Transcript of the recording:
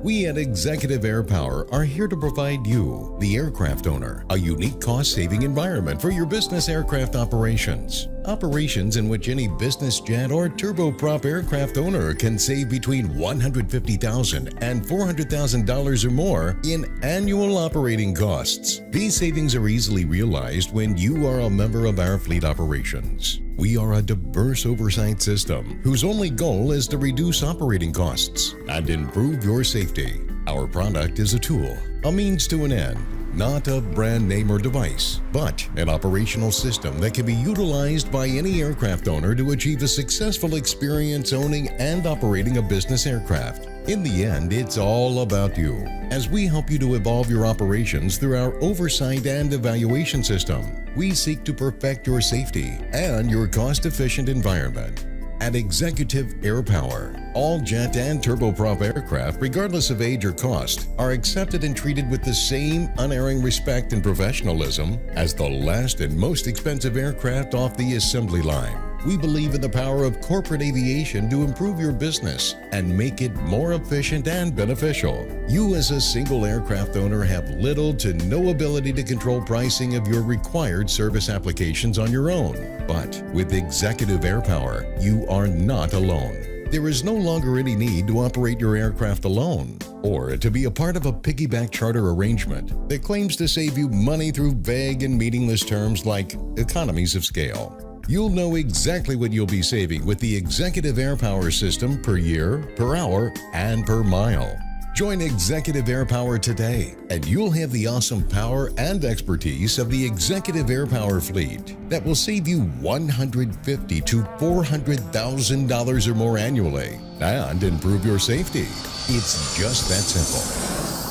We at Executive AirPower are here to provide you, the aircraft owner, a unique cost-saving environment for your business aircraft operations. Operations in which any business jet or turboprop aircraft owner can save between $150,000 and $400,000 or more in annual operating costs. These savings are easily realized when you are a member of our fleet operations. We are a diverse oversight system whose only goal is to reduce operating costs and improve your safety. Our product is a tool, a means to an end, not a brand name or device, but an operational system that can be utilized by any aircraft owner to achieve a successful experience owning and operating a business aircraft. In the end, it's all about you, as we help you to evolve your operations through our oversight and evaluation system. We seek to perfect your safety and your cost-efficient environment. At Executive AirPower, all jet and turboprop aircraft, regardless of age or cost, are accepted and treated with the same unerring respect and professionalism as the last and most expensive aircraft off the assembly line. We believe in the power of corporate aviation to improve your business and make it more efficient and beneficial. You as a single aircraft owner have little to no ability to control pricing of your required service applications on your own. But with Executive AirPower, you are not alone. There is no longer any need to operate your aircraft alone or to be a part of a piggyback charter arrangement that claims to save you money through vague and meaningless terms like economies of scale. You'll know exactly what you'll be saving with the Executive AirPower system per year, per hour, and per mile. Join Executive AirPower today, and you'll have the awesome power and expertise of the Executive AirPower fleet that will save you $150,000 to $400,000 or more annually and improve your safety. It's just that simple.